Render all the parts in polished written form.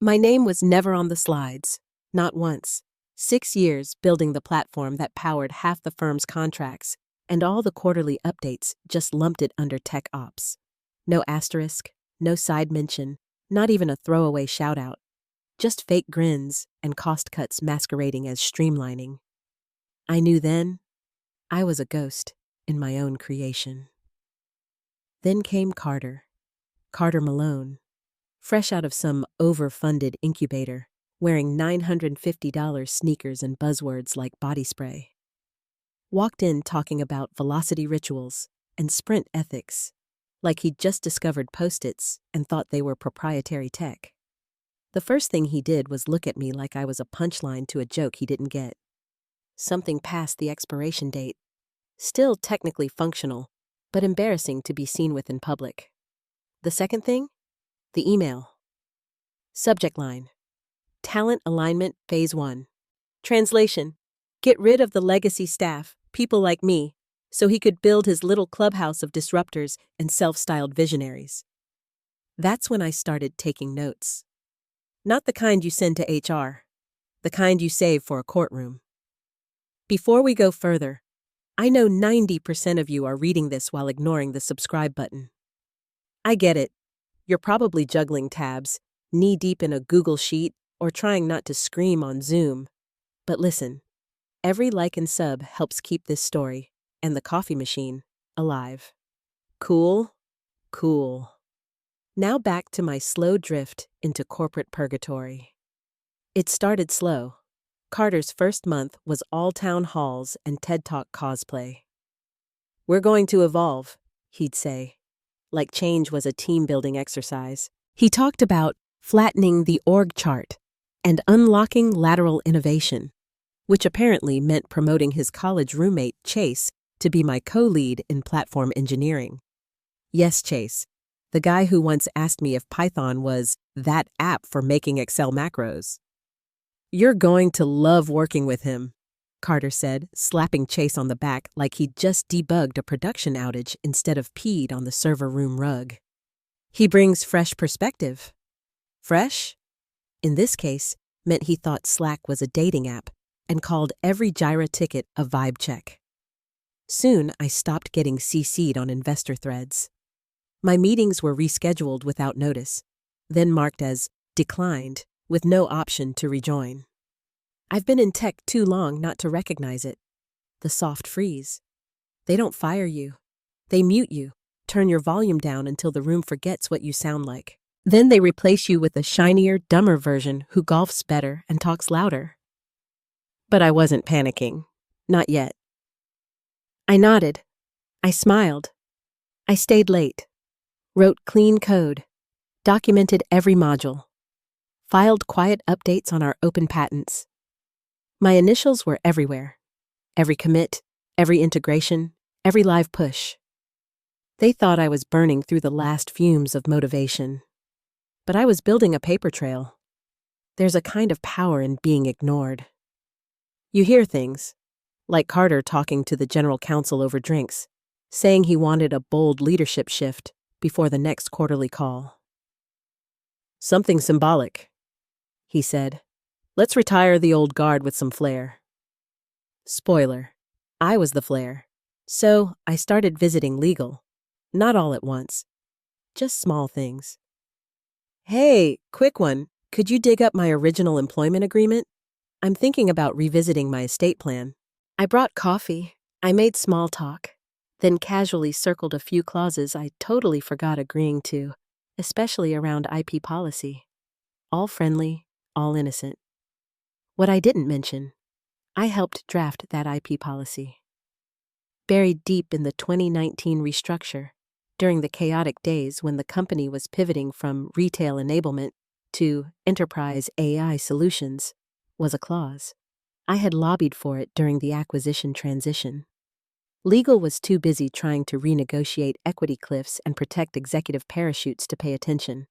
My name was never on the slides, not once. 6 years building the platform that powered half the firm's contracts, and all the quarterly updates just lumped it under tech ops. No asterisk, no side mention, not even a throwaway shout-out. Just fake grins and cost cuts masquerading as streamlining. I knew then I was a ghost in my own creation. Then came Carter Malone, fresh out of some overfunded incubator, wearing $950 sneakers and buzzwords like body spray. Walked in talking about velocity rituals and sprint ethics, like he'd just discovered Post-its and thought they were proprietary tech. The first thing he did was look at me like I was a punchline to a joke he didn't get. Something past the expiration date. Still technically functional, but embarrassing to be seen with in public. The second thing? The email. Subject line: Talent Alignment Phase 1. Translation: Get rid of the legacy staff, people like me, so he could build his little clubhouse of disruptors and self-styled visionaries. That's when I started taking notes. Not the kind you send to HR, the kind you save for a courtroom. Before we go further, I know 90% of you are reading this while ignoring the subscribe button. I get it. You're probably juggling tabs, knee-deep in a Google Sheet, or trying not to scream on Zoom. But listen, every like and sub helps keep this story, and the coffee machine, alive. Cool? Cool. Now back to my slow drift into corporate purgatory. It started slow. Carter's first month was all town halls and TED Talk cosplay. We're going to evolve, he'd say, like change was a team-building exercise. He talked about flattening the org chart and unlocking lateral innovation, which apparently meant promoting his college roommate, Chase, to be my co-lead in platform engineering. Yes, Chase, the guy who once asked me if Python was that app for making Excel macros. You're going to love working with him, Carter said, slapping Chase on the back like he'd just debugged a production outage instead of peed on the server room rug. He brings fresh perspective. Fresh? In this case, meant he thought Slack was a dating app and called every Jira ticket a vibe check. Soon, I stopped getting CC'd on investor threads. My meetings were rescheduled without notice, then marked as declined, with no option to rejoin. I've been in tech too long not to recognize it. The soft freeze. They don't fire you. They mute you, turn your volume down until the room forgets what you sound like. Then they replace you with a shinier, dumber version who golfs better and talks louder. But I wasn't panicking. Not yet. I nodded. I smiled. I stayed late. Wrote clean code. Documented every module. Filed quiet updates on our open patents. My initials were everywhere. Every commit, every integration, every live push. They thought I was burning through the last fumes of motivation. But I was building a paper trail. There's a kind of power in being ignored. You hear things, like Carter talking to the general counsel over drinks, saying he wanted a bold leadership shift before the next quarterly call. Something symbolic, he said. Let's retire the old guard with some flair. Spoiler, I was the flair. So I started visiting legal. Not all at once. Just small things. Hey, quick one. Could you dig up my original employment agreement? I'm thinking about revisiting my estate plan. I brought coffee. I made small talk, then casually circled a few clauses I totally forgot agreeing to, especially around IP policy. All friendly, all innocent. What I didn't mention, I helped draft that IP policy. Buried deep in the 2019 restructure, during the chaotic days when the company was pivoting from retail enablement to enterprise AI solutions, was a clause. I had lobbied for it during the acquisition transition. Legal was too busy trying to renegotiate equity cliffs and protect executive parachutes to pay attention.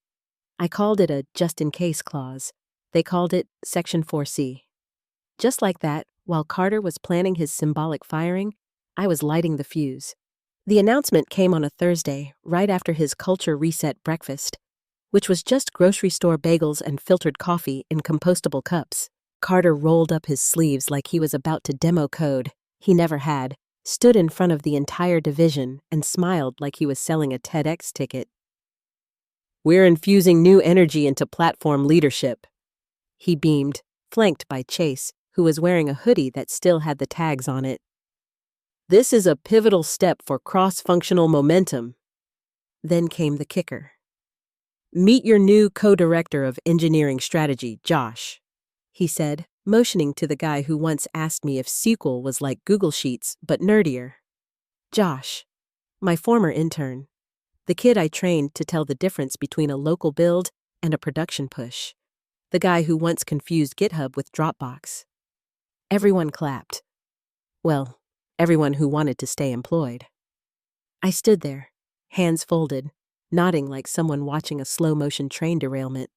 I called it a just-in-case clause. They called it Section 4C. Just like that, while Carter was planning his symbolic firing, I was lighting the fuse. The announcement came on a Thursday, right after his culture reset breakfast. which was just grocery store bagels and filtered coffee in compostable cups. Carter rolled up his sleeves like he was about to demo code he never had, stood in front of the entire division, and smiled like he was selling a TEDx ticket. "We're infusing new energy into platform leadership," he beamed, flanked by Chase, who was wearing a hoodie that still had the tags on it. "This is a pivotal step for cross-functional momentum." Then came the kicker. "Meet your new co-director of engineering strategy, Josh," he said, motioning to the guy who once asked me if SQL was like Google Sheets but nerdier. Josh, my former intern, the kid I trained to tell the difference between a local build and a production push, the guy who once confused GitHub with Dropbox. Everyone clapped. Well, everyone who wanted to stay employed. I stood there, hands folded, nodding like someone watching a slow-motion train derailment.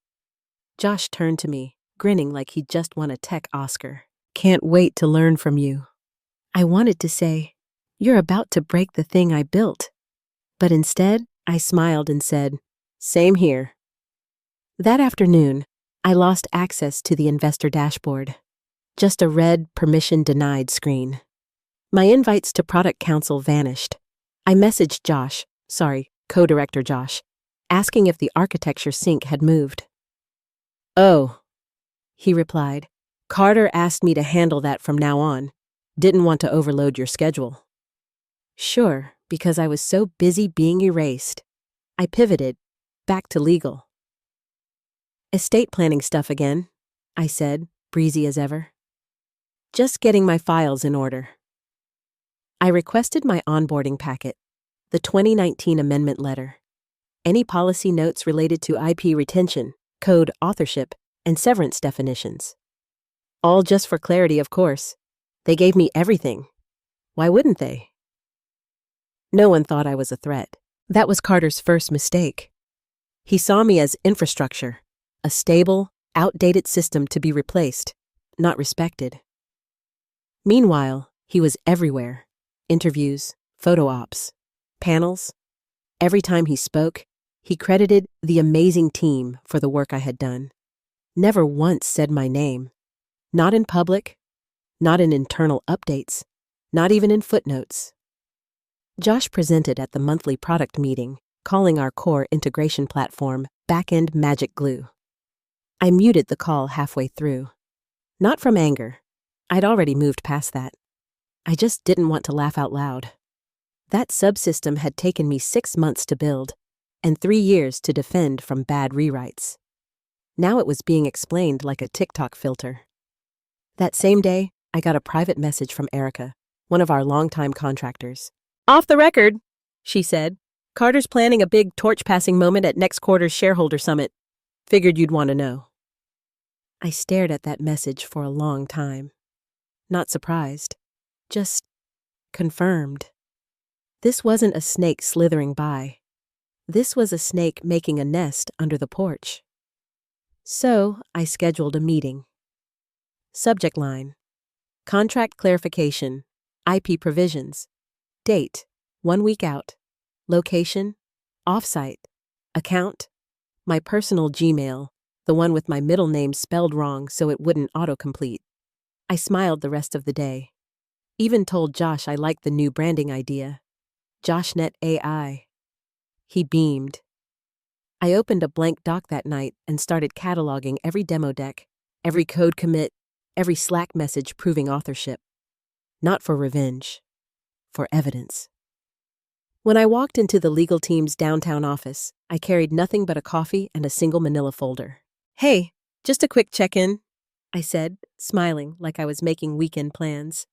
Josh turned to me, grinning like he'd just won a tech Oscar. "Can't wait to learn from you." I wanted to say, "You're about to break the thing I built." But instead, I smiled and said, "Same here." That afternoon, I lost access to the investor dashboard. Just a red, permission denied screen. My invites to product council vanished. I messaged co-director Josh, asking if the architecture sync had moved. "Oh," he replied. "Carter asked me to handle that from now on. Didn't want to overload your schedule." Sure, because I was so busy being erased. I pivoted, back to legal. "Estate planning stuff again," I said, breezy as ever. "Just getting my files in order." I requested my onboarding packet, the 2019 amendment letter, any policy notes related to IP retention, code authorship, and severance definitions. All just for clarity, of course. They gave me everything. Why wouldn't they? No one thought I was a threat. That was Carter's first mistake. He saw me as infrastructure, a stable, outdated system to be replaced, not respected. Meanwhile, he was everywhere. Interviews, photo ops, panels. Every time he spoke, he credited the amazing team for the work I had done. Never once said my name. Not in public, not in internal updates, not even in footnotes. Josh presented at the monthly product meeting, calling our core integration platform Backend Magic Glue. I muted the call halfway through. Not from anger. I'd already moved past that. I just didn't want to laugh out loud. That subsystem had taken me 6 months to build, and 3 years to defend from bad rewrites. Now it was being explained like a TikTok filter. That same day, I got a private message from Erica, one of our longtime contractors. "Off the record," she said. "Carter's planning a big torch-passing moment at next quarter's shareholder summit. Figured you'd want to know." I stared at that message for a long time. Not surprised. Just confirmed. This wasn't a snake slithering by. This was a snake making a nest under the porch. So I scheduled a meeting. Subject line: Contract clarification, IP provisions. Date: 1 week out. Location: offsite. Account: my personal Gmail, the one with my middle name spelled wrong so it wouldn't autocomplete. I smiled the rest of the day. Even told Josh I liked the new branding idea. JoshNet AI. He beamed. I opened a blank doc that night and started cataloging every demo deck, every code commit, every Slack message proving authorship. Not for revenge, for evidence. When I walked into the legal team's downtown office, I carried nothing but a coffee and a single manila folder. "Hey, just a quick check-in," I said, smiling like I was making weekend plans.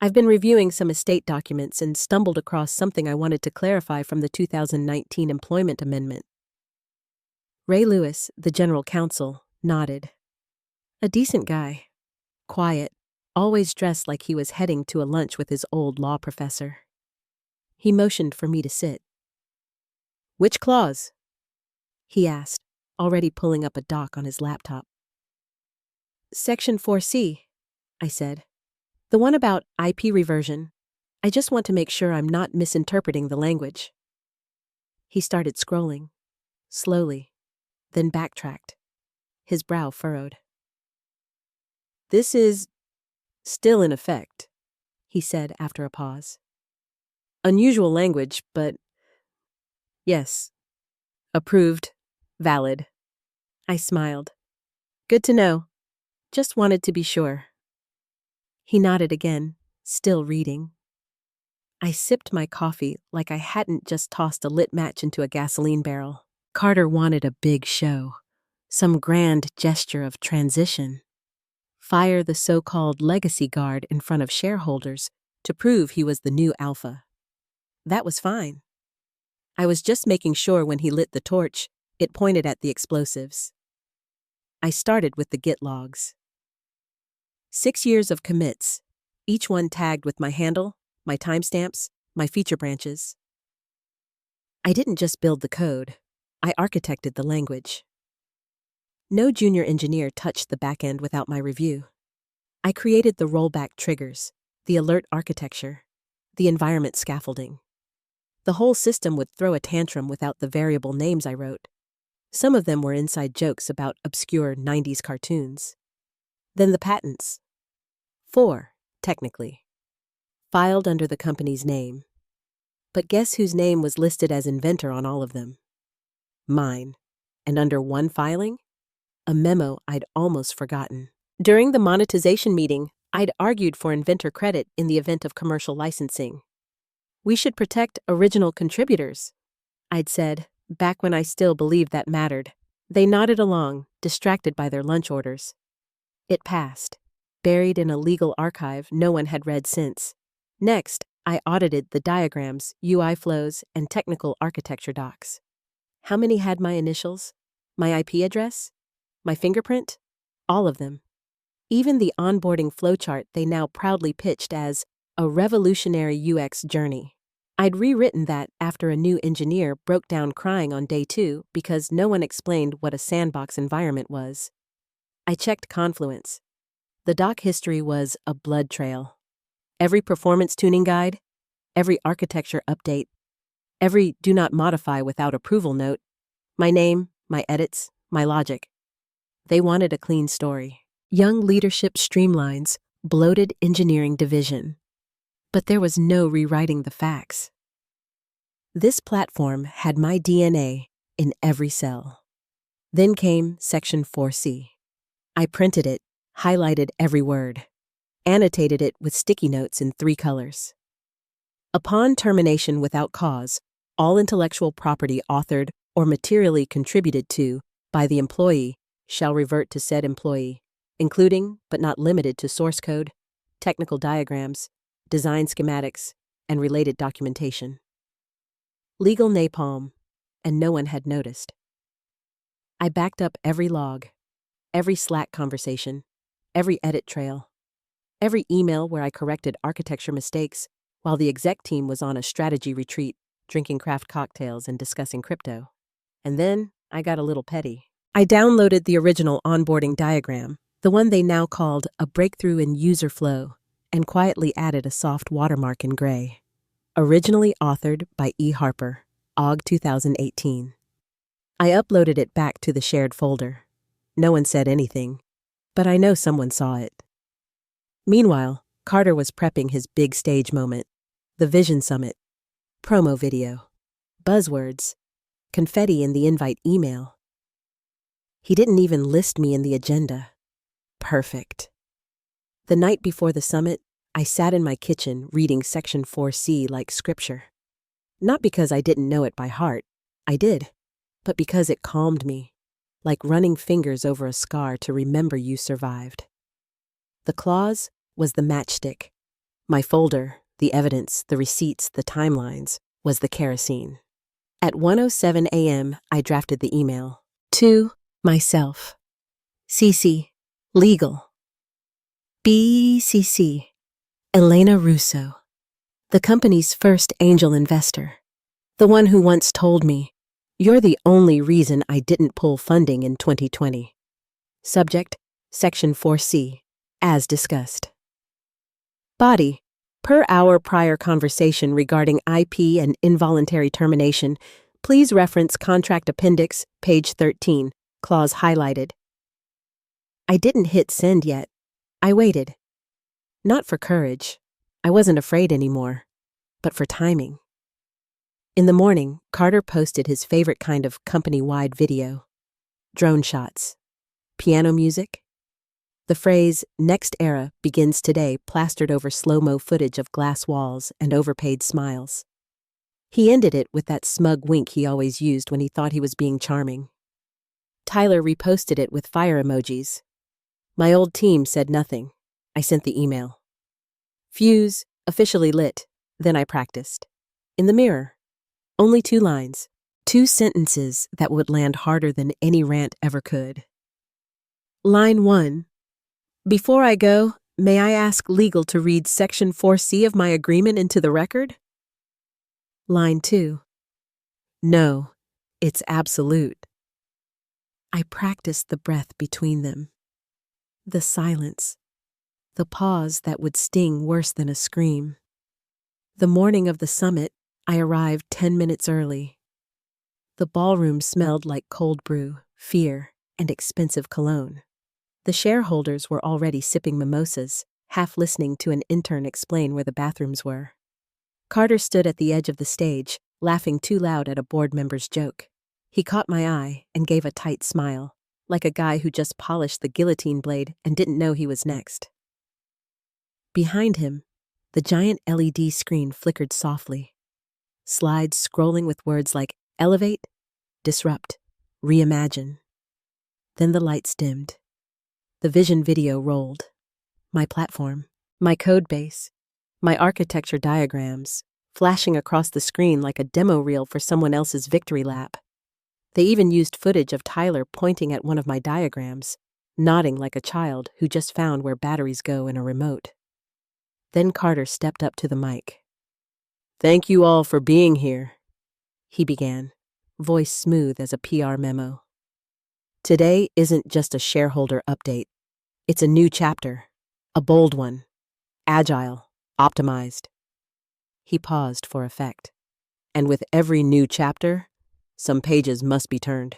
"I've been reviewing some estate documents and stumbled across something I wanted to clarify from the 2019 employment amendment." Ray Lewis, the general counsel, nodded. A decent guy. Quiet, always dressed like he was heading to a lunch with his old law professor. He motioned for me to sit. "Which clause?" he asked, already pulling up a doc on his laptop. "Section 4C, I said. "The one about IP reversion. I just want to make sure I'm not misinterpreting the language." He started scrolling, slowly, then backtracked, his brow furrowed. "This is still in effect," he said after a pause. "Unusual language, but yes, approved, valid." I smiled. "Good to know. Just wanted to be sure." He nodded again, still reading. I sipped my coffee like I hadn't just tossed a lit match into a gasoline barrel. Carter wanted a big show, some grand gesture of transition. Fire the so-called legacy guard in front of shareholders to prove he was the new alpha. That was fine. I was just making sure when he lit the torch, it pointed at the explosives. I started with the Git logs. 6 years of commits, each one tagged with my handle, my timestamps, my feature branches. I didn't just build the code, I architected the language. No junior engineer touched the backend without my review. I created the rollback triggers, the alert architecture, the environment scaffolding. The whole system would throw a tantrum without the variable names I wrote. Some of them were inside jokes about obscure 90s cartoons. Then the patents. 4, technically. Filed under the company's name. But guess whose name was listed as inventor on all of them? Mine. And under one filing? A memo I'd almost forgotten. During the monetization meeting, I'd argued for inventor credit in the event of commercial licensing. "We should protect original contributors," I'd said, back when I still believed that mattered. They nodded along, distracted by their lunch orders. It passed, buried in a legal archive no one had read since. Next, I audited the diagrams, UI flows, and technical architecture docs. How many had my initials? My IP address? My fingerprint? All of them. Even the onboarding flowchart they now proudly pitched as a revolutionary UX journey. I'd rewritten that after a new engineer broke down crying on day 2 because no one explained what a sandbox environment was. I checked Confluence. The doc history was a blood trail. Every performance tuning guide, every architecture update, every do not modify without approval note, my name, my edits, my logic. They wanted a clean story. Young leadership streamlines, bloated engineering division. But there was no rewriting the facts. This platform had my DNA in every cell. Then came Section 4C. I printed it, highlighted every word, annotated it with sticky notes in 3 colors. Upon termination without cause, all intellectual property authored or materially contributed to by the employee shall revert to said employee, including, but not limited to source code, technical diagrams, design schematics, and related documentation. Legal napalm, and no one had noticed. I backed up every log, every Slack conversation, every edit trail, every email where I corrected architecture mistakes while the exec team was on a strategy retreat, drinking craft cocktails and discussing crypto. And then I got a little petty. I downloaded the original onboarding diagram, the one they now called a breakthrough in user flow, and quietly added a soft watermark in gray. Originally authored by E. Harper, Aug 2018. I uploaded it back to the shared folder. No one said anything, but I know someone saw it. Meanwhile, Carter was prepping his big stage moment, the Vision Summit, promo video, buzzwords, confetti in the invite email. He didn't even list me in the agenda. Perfect. The night before the summit, I sat in my kitchen reading Section 4C like scripture. Not because I didn't know it by heart, I did, but because it calmed me, like running fingers over a scar to remember you survived. The clause was the matchstick. My folder, the evidence, the receipts, the timelines, was the kerosene. At 1:07 a.m., I drafted the email. To myself. CC. Legal. BCC. Elena Russo. The company's first angel investor. The one who once told me, "You're the only reason I didn't pull funding in 2020. Subject, Section 4C, as discussed. Body, per our prior conversation regarding IP and involuntary termination, please reference Contract Appendix, page 13, clause highlighted. I didn't hit send yet. I waited. Not for courage. I wasn't afraid anymore, but for timing. In the morning, Carter posted his favorite kind of company-wide video. Drone shots. Piano music. The phrase, "Next era begins today," plastered over slow-mo footage of glass walls and overpaid smiles. He ended it with that smug wink he always used when he thought he was being charming. Tyler reposted it with fire emojis. My old team said nothing. I sent the email. Fuse, officially lit. Then I practiced. In the mirror. Only 2 lines. 2 sentences that would land harder than any rant ever could. Line 1. Before I go, may I ask legal to read Section 4C of my agreement into the record? Line 2. No, it's absolute. I practiced the breath between them. The silence. The pause that would sting worse than a scream. The morning of the summit, I arrived 10 minutes early. The ballroom smelled like cold brew, fear, and expensive cologne. The shareholders were already sipping mimosas, half listening to an intern explain where the bathrooms were. Carter stood at the edge of the stage, laughing too loud at a board member's joke. He caught my eye and gave a tight smile, like a guy who just polished the guillotine blade and didn't know he was next. Behind him, the giant LED screen flickered softly. Slides scrolling with words like elevate, disrupt, reimagine. Then the lights dimmed. The vision video rolled. My platform, my code base, my architecture diagrams, flashing across the screen like a demo reel for someone else's victory lap. They even used footage of Tyler pointing at one of my diagrams, nodding like a child who just found where batteries go in a remote. Then Carter stepped up to the mic. Thank you all for being here, he began, voice smooth as a PR memo. Today isn't just a shareholder update. It's a new chapter, a bold one, agile, optimized. He paused for effect. And with every new chapter, some pages must be turned.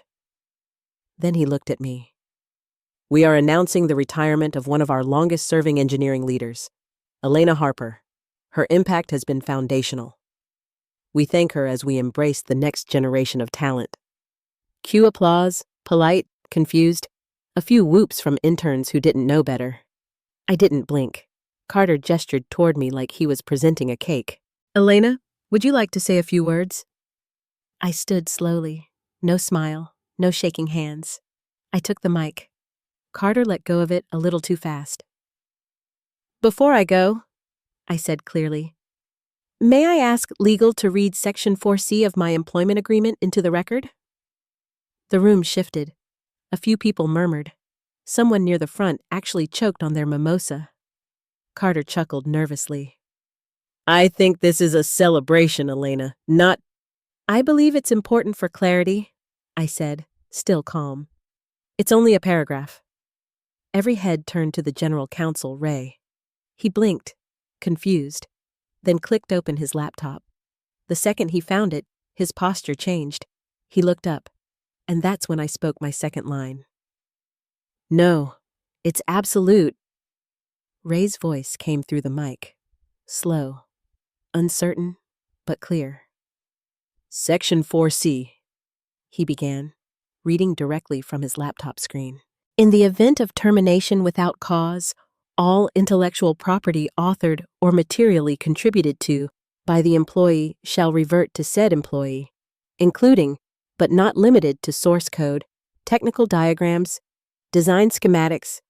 Then he looked at me. We are announcing the retirement of one of our longest-serving engineering leaders, Elena Harper. Her impact has been foundational. We thank her as we embrace the next generation of talent. Cue applause, polite, confused, a few whoops from interns who didn't know better. I didn't blink. Carter gestured toward me like he was presenting a cake. Elena, would you like to say a few words? I stood slowly. No smile, no shaking hands. I took the mic. Carter let go of it a little too fast. Before I go, I said clearly, may I ask legal to read Section 4C of my employment agreement into the record? The room shifted. A few people murmured. Someone near the front actually choked on their mimosa. Carter chuckled nervously. I think this is a celebration, Elena, not... I believe it's important for clarity, I said, still calm. It's only a paragraph. Every head turned to the general counsel, Ray. He blinked, confused, then clicked open his laptop. The second he found it, his posture changed. He looked up, and that's when I spoke my second line. No, it's absolute. Ray's voice came through the mic, slow, uncertain, but clear. Section 4C, he began, reading directly from his laptop screen. In the event of termination without cause, all intellectual property authored or materially contributed to by the employee shall revert to said employee, including, but not limited to source code, technical diagrams, design schematics,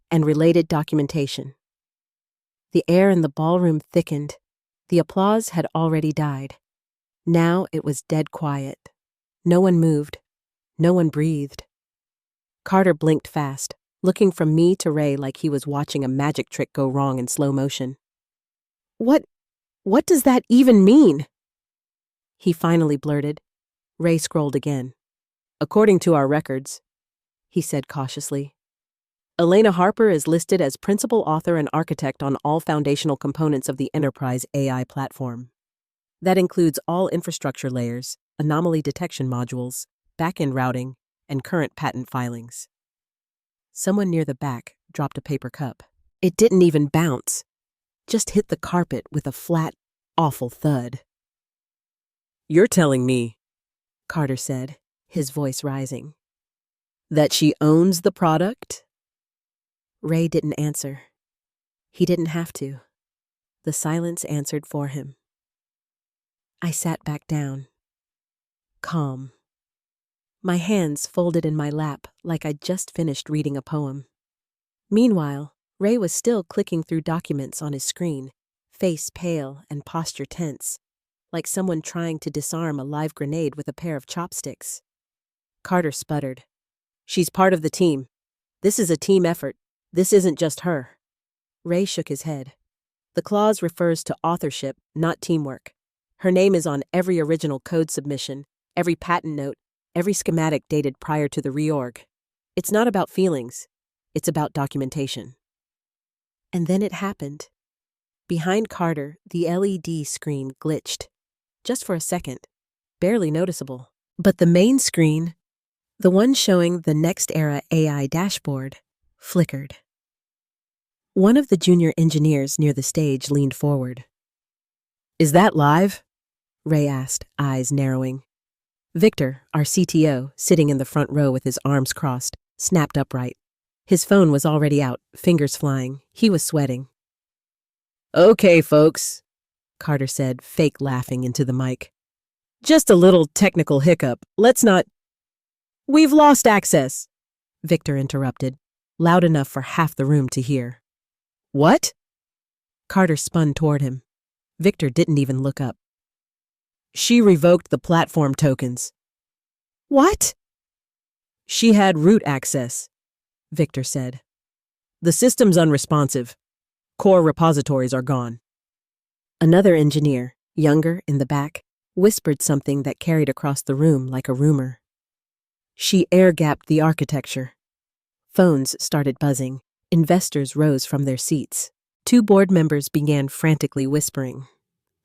and related documentation. The air in the ballroom thickened. The applause had already died. Now it was dead quiet. No one moved. No one breathed. Carter blinked fast, looking from me to Ray like he was watching a magic trick go wrong in slow motion. What does that even mean? He finally blurted. Ray scrolled again. According to our records, he said cautiously, Elena Harper is listed as principal author and architect on all foundational components of the enterprise AI platform. That includes all infrastructure layers, anomaly detection modules, back-end routing, and current patent filings. Someone near the back dropped a paper cup. It didn't even bounce, just hit the carpet with a flat, awful thud. "You're telling me," Carter said, his voice rising, "that she owns the product?" Ray didn't answer. He didn't have to. The silence answered for him. I sat back down, calm. My hands folded in my lap like I'd just finished reading a poem. Meanwhile, Ray was still clicking through documents on his screen, face pale and posture tense, like someone trying to disarm a live grenade with a pair of chopsticks. Carter sputtered. "She's part of the team. This is a team effort. This isn't just her." Ray shook his head. "The clause refers to authorship, not teamwork. Her name is on every original code submission, every patent note, every schematic dated prior to the reorg. It's not about feelings. It's about documentation." And then it happened. Behind Carter, the LED screen glitched. Just for a second. Barely noticeable. But the main screen, the one showing the Next Era AI dashboard, flickered. One of the junior engineers near the stage leaned forward. "Is that live?" Ray asked, eyes narrowing. Victor, our CTO, sitting in the front row with his arms crossed, snapped upright. His phone was already out, fingers flying. He was sweating. "Okay, folks," Carter said, fake laughing into the mic. "Just a little technical hiccup. Let's not—" "We've lost access," Victor interrupted, loud enough for half the room to hear. "What?" Carter spun toward him. Victor didn't even look up. "She revoked the platform tokens." "What?" "She had root access," Victor said. "The system's unresponsive. Core repositories are gone." Another engineer, younger in the back, whispered something that carried across the room like a rumor. "She air-gapped the architecture." Phones started buzzing. Investors rose from their seats. 2 board members began frantically whispering.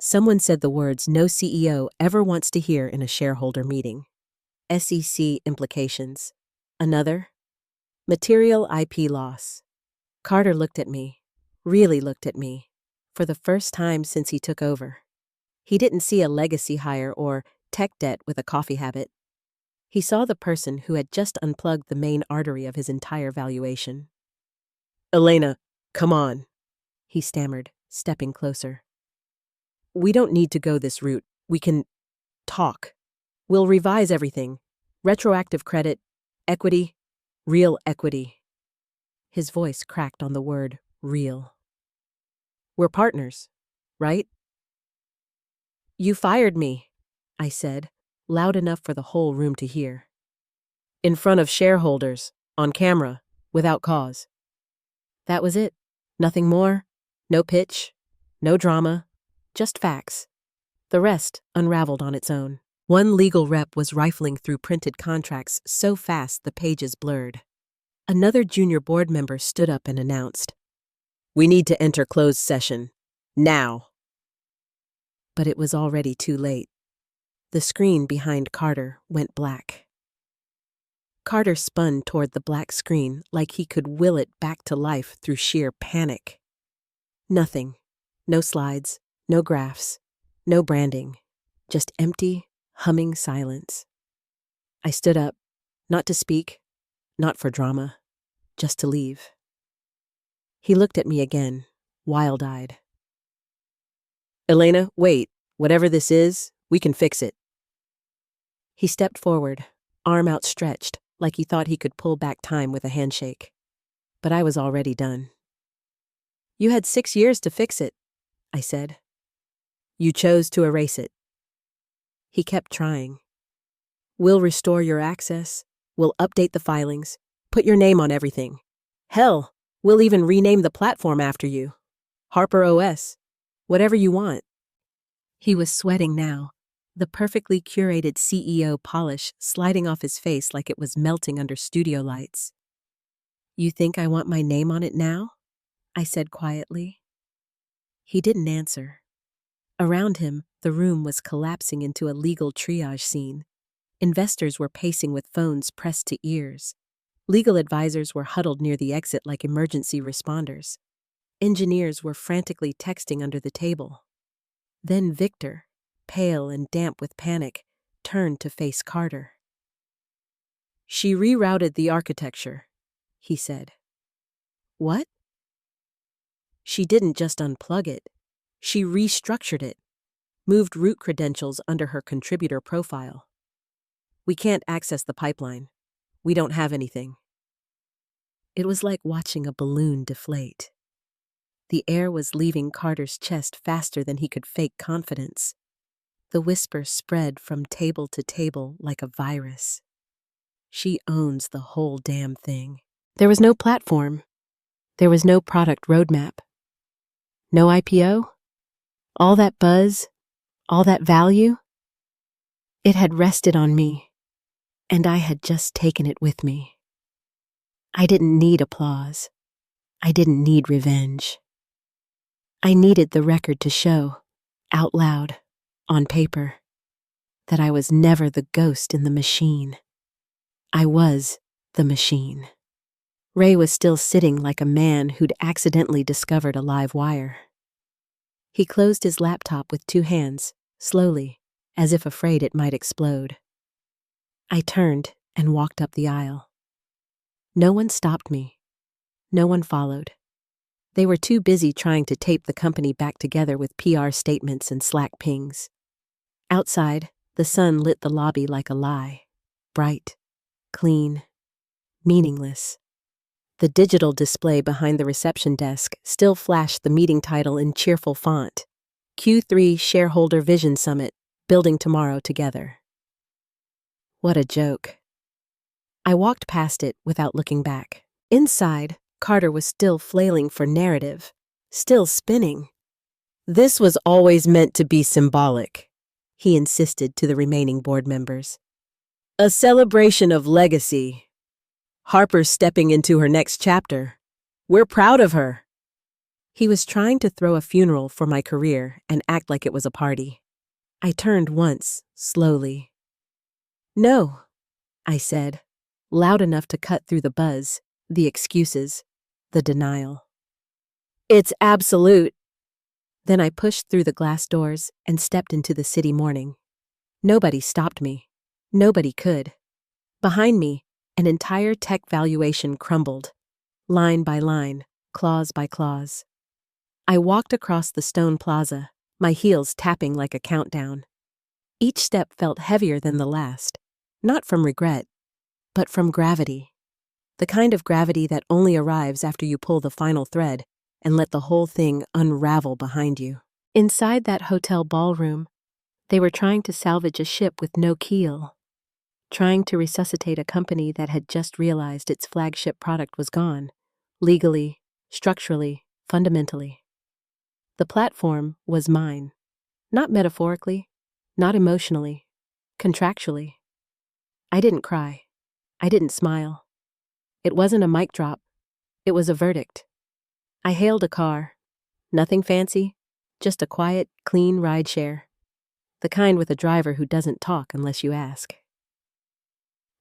Someone said the words no CEO ever wants to hear in a shareholder meeting. SEC implications. Another, material IP loss. Carter looked at me, really looked at me, for the first time since he took over. He didn't see a legacy hire or tech debt with a coffee habit. He saw the person who had just unplugged the main artery of his entire valuation. "Elena, come on," he stammered, stepping closer. "We don't need to go this route. We can talk. We'll revise everything. Retroactive credit, equity, real equity." His voice cracked on the word real. "We're partners, right?" "You fired me," I said, loud enough for the whole room to hear. "In front of shareholders, on camera, without cause." That was it. Nothing more. No pitch. No drama. Just facts. The rest unraveled on its own. One legal rep was rifling through printed contracts so fast the pages blurred. Another junior board member stood up and announced, "We need to enter closed session. Now." But it was already too late. The screen behind Carter went black. Carter spun toward the black screen like he could will it back to life through sheer panic. Nothing. No slides, no graphs, no branding. Just empty, humming silence. I stood up, not to speak, not for drama, just to leave. He looked at me again, wild-eyed. "Elena, wait. Whatever this is, we can fix it." He stepped forward, arm outstretched, like he thought he could pull back time with a handshake. But I was already done. "You had 6 years to fix it," I said. "You chose to erase it." He kept trying. "We'll restore your access. We'll update the filings. Put your name on everything. Hell, we'll even rename the platform after you. Harper OS. Whatever you want." He was sweating now, the perfectly curated CEO polish sliding off his face like it was melting under studio lights. "You think I want my name on it now?" I said quietly. He didn't answer. Around him, the room was collapsing into a legal triage scene. Investors were pacing with phones pressed to ears. Legal advisors were huddled near the exit like emergency responders. Engineers were frantically texting under the table. Then Victor, pale and damp with panic, turned to face Carter. "She rerouted the architecture," he said. "What?" "She didn't just unplug it. She restructured it, moved root credentials under her contributor profile. We can't access the pipeline. We don't have anything." It was like watching a balloon deflate. The air was leaving Carter's chest faster than he could fake confidence. The whisper spread from table to table like a virus. "She owns the whole damn thing." There was no platform. There was no product roadmap. No IPO? All that buzz? All that value? It had rested on me, and I had just taken it with me. I didn't need applause. I didn't need revenge. I needed the record to show, out loud, on paper, that I was never the ghost in the machine. I was the machine. Ray was still sitting like a man who'd accidentally discovered a live wire. He closed his laptop with 2 hands, slowly, as if afraid it might explode. I turned and walked up the aisle. No one stopped me. No one followed. They were too busy trying to tape the company back together with PR statements and Slack pings. Outside, the sun lit the lobby like a lie. Bright, clean, meaningless. The digital display behind the reception desk still flashed the meeting title in cheerful font: Q3 Shareholder Vision Summit, Building Tomorrow Together. What a joke. I walked past it without looking back. Inside, Carter was still flailing for narrative, still spinning. "This was always meant to be symbolic," he insisted to the remaining board members. "A celebration of legacy. Harper's stepping into her next chapter. We're proud of her." He was trying to throw a funeral for my career and act like it was a party. I turned once, slowly. "No," I said, loud enough to cut through the buzz, the excuses, the denial. "It's absolute." Then I pushed through the glass doors and stepped into the city morning. Nobody stopped me. Nobody could. Behind me, an entire tech valuation crumbled, line by line, clause by clause. I walked across the stone plaza, my heels tapping like a countdown. Each step felt heavier than the last, not from regret, but from gravity. The kind of gravity that only arrives after you pull the final thread and let the whole thing unravel behind you. Inside that hotel ballroom, they were trying to salvage a ship with no keel, trying to resuscitate a company that had just realized its flagship product was gone, legally, structurally, fundamentally. The platform was mine, not metaphorically, not emotionally, contractually. I didn't cry. I didn't smile. It wasn't a mic drop. It was a verdict. I hailed a car. Nothing fancy, just a quiet, clean rideshare. The kind with a driver who doesn't talk unless you ask.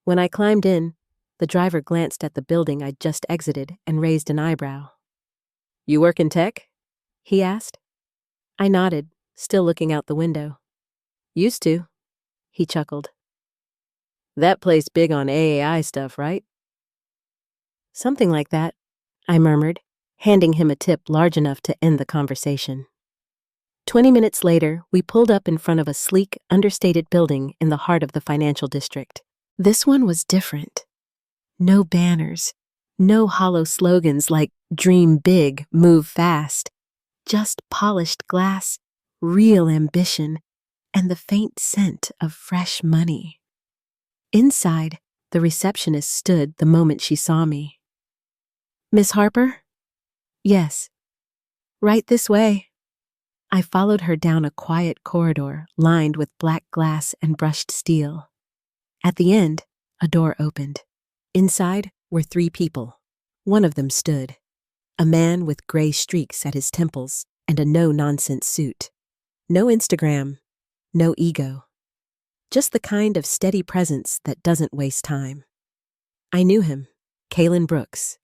When I climbed in, the driver glanced at the building I'd just exited and raised an eyebrow. "You work in tech?" he asked. I nodded, still looking out the window. "Used to," he chuckled. "That place big on AAI stuff, right?" "Something like that," I murmured, handing him a tip large enough to end the conversation. 20 minutes later, we pulled up in front of a sleek, understated building in the heart of the financial district. This one was different. No banners, no hollow slogans like "Dream big, move fast." Just polished glass, real ambition, and the faint scent of fresh money. Inside, the receptionist stood the moment she saw me. "Miss Harper?" "Yes." "Right this way." I followed her down a quiet corridor lined with black glass and brushed steel. At the end, a door opened. Inside were 3 people. One of them stood, a man with gray streaks at his temples and a no-nonsense suit. No Instagram, no ego. Just the kind of steady presence that doesn't waste time. I knew him, Kalen Brooks,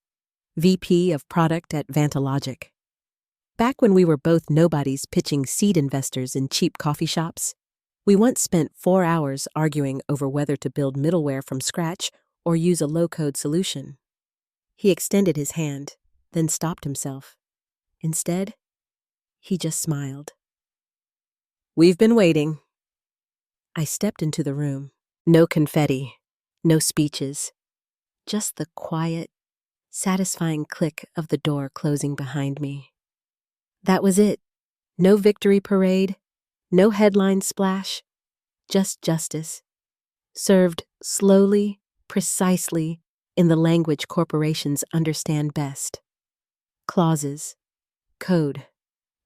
VP of Product at Vantalogic. Back when we were both nobodies pitching seed investors in cheap coffee shops, we once spent 4 hours arguing over whether to build middleware from scratch or use a low-code solution. He extended his hand, then stopped himself. Instead, he just smiled. "We've been waiting." I stepped into the room. No confetti, no speeches, just the quiet, satisfying click of the door closing behind me. That was it. No victory parade, no headline splash, just justice, served slowly, precisely, in the language corporations understand best. Clauses, code,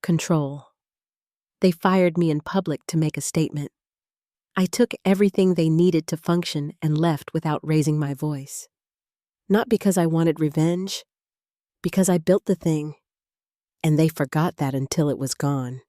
control. They fired me in public to make a statement. I took everything they needed to function and left without raising my voice. Not because I wanted revenge, because I built the thing, and they forgot that until it was gone.